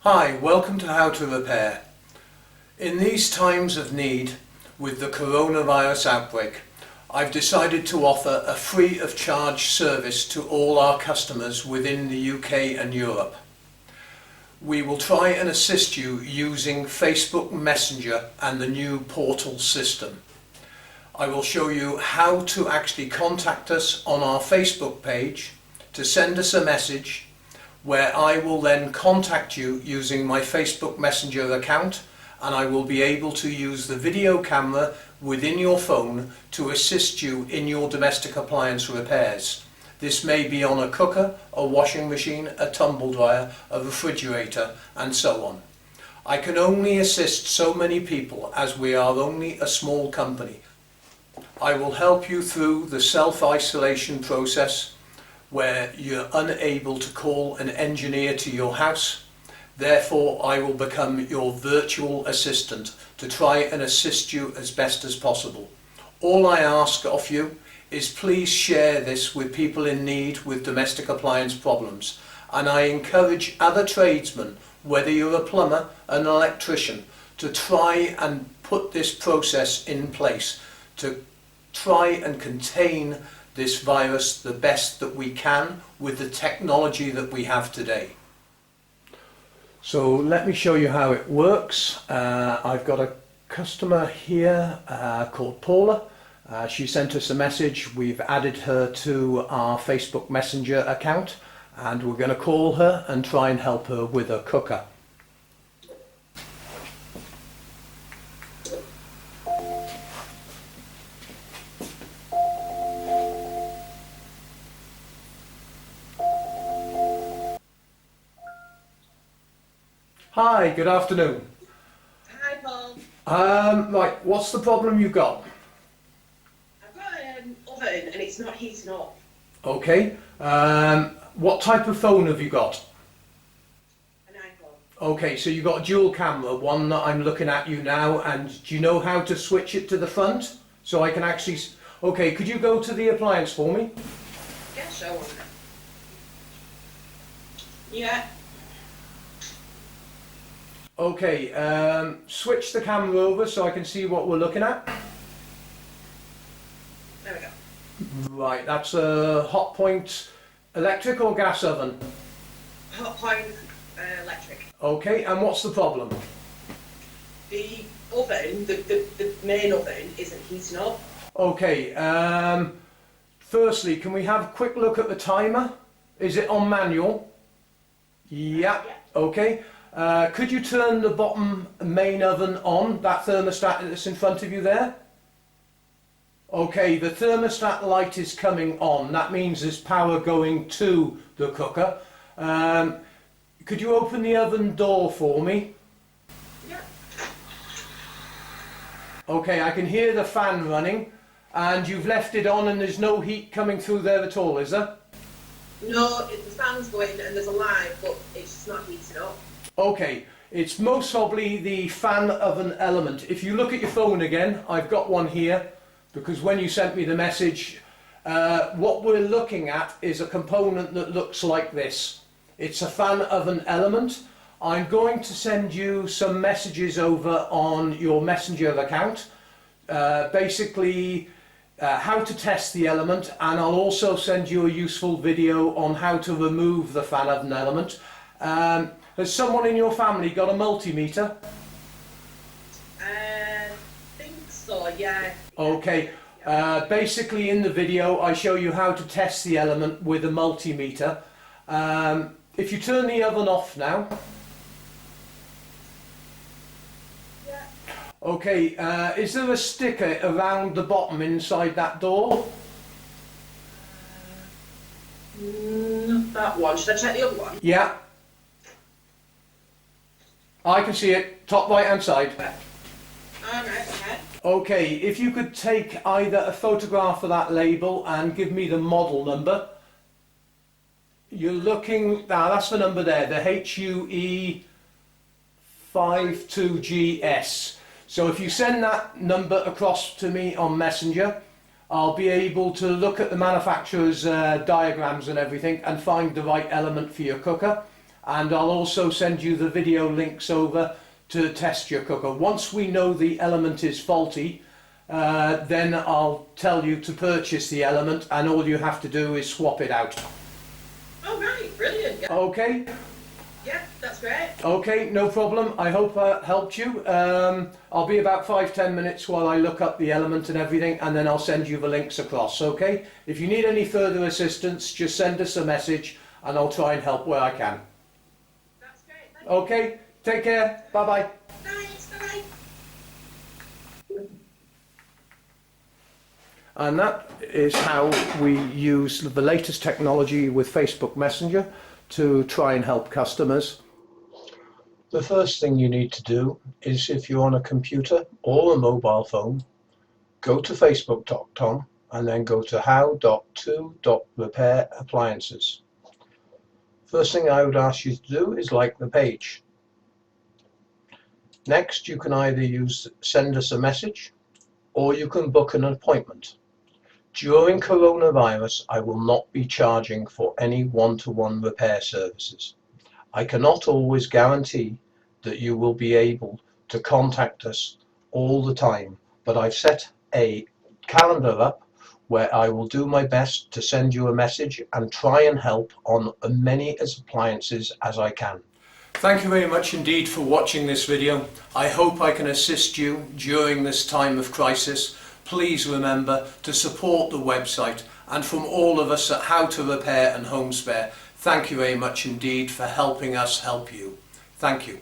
Hi, welcome to How to Repair. In these times of need, with the coronavirus outbreak, I've decided to offer a free of charge service to all our customers within the UK and Europe. We will try and assist you using Facebook Messenger and the new portal system. I will show you how to actually contact us on our Facebook page to send us a message, where I will then contact you using my Facebook Messenger account, and I will be able to use the video camera within your phone to assist you in your domestic appliance repairs. This may be on a cooker, a washing machine, a tumble dryer, a refrigerator, and so on. I can only assist so many people as we are only a small company. I will help you through the self-isolation process where you're unable to call an engineer to your house. Therefore, I will become your virtual assistant to try and assist you as best as possible. All I ask of you is please share this with people in need with domestic appliance problems. And I encourage other tradesmen, whether you're a plumber, an electrician, to try and put this process in place to try and contain this virus the best that we can with the technology that we have today. So let me show you how it works. I've got a customer here called Paula. She sent us a message. We've added her to our Facebook Messenger account, and we're going to call her and try and help her with her cooker. Hi, good afternoon. Hi, Paul. Right, what's the problem you've got? I've got an oven and it's not heating up. Okay. What type of phone have you got? An iPhone. Okay, so you've got a dual camera, one that I'm looking at you now, and do you know how to switch it to the front? So I can actually... Okay, could you go to the appliance for me? Yeah, sure. Yeah. Okay, switch the camera over so I can see what we're looking at. There we go. Right, that's a hot point electric or gas oven? Hot point electric. Okay, and what's the problem? The oven, the main oven, isn't heating up. Okay, firstly, can we have a quick look at the timer? Is it on manual? Yeah, okay. Could you turn the bottom main oven on, that thermostat that's in front of you there? Okay, the thermostat light is coming on. That means there's power going to the cooker. Could you open the oven door for me? Yeah. Okay, I can hear the fan running, and you've left it on and there's no heat coming through there at all, is there? No, the fan's going and there's a line, but it's just not heating up. Okay, it's most probably the fan oven element. If you look at your phone again, I've got one here, because when you sent me the message, what we're looking at is a component that looks like this. It's a fan oven element. I'm going to send you some messages over on your Messenger account, basically how to test the element, and I'll also send you a useful video on how to remove the fan oven element. Has someone in your family got a multimeter? I think so, yeah. Okay, basically in the video I show you how to test the element with a multimeter. If you turn the oven off now. Yeah. Okay, is there a sticker around the bottom inside that door? Not that one. Should I check the other one? Yeah. I can see it, top right hand side. Alright, okay. Okay, if you could take either a photograph of that label and give me the model number. You're looking, that's the number there, the HUE52GS. So if you send that number across to me on Messenger, I'll be able to look at the manufacturer's diagrams and everything and find the right element for your cooker. and I'll also send you the video links over to test your cooker. Once we know the element is faulty, then I'll tell you to purchase the element, and all you have to do is swap it out. Oh right, brilliant. Yeah. Okay? Yeah, that's great. Okay, no problem. I hope I helped you. I'll be about 5-10 minutes while I look up the element and everything, and then I'll send you the links across, okay? If you need any further assistance, just send us a message and I'll try and help where I can. That's great. Thank you. Okay, take care. Bye-bye. Thanks, bye. And that is how we use the latest technology with Facebook Messenger to try and help customers. The first thing you need to do is, if you're on a computer or a mobile phone, go to facebook.com and then go to how.to.repair appliances. First thing I would ask you to do is like the page. Next, you can either send us a message or you can book an appointment. During coronavirus, I will not be charging for any one-to-one repair services. I cannot always guarantee that you will be able to contact us all the time, but I've set a calendar up where I will do my best to send you a message and try and help on as many appliances as I can. Thank you very much indeed for watching this video. I hope I can assist you during this time of crisis. Please remember to support the website, and from all of us at How to Repair and Home Spare, thank you very much indeed for helping us help you. Thank you.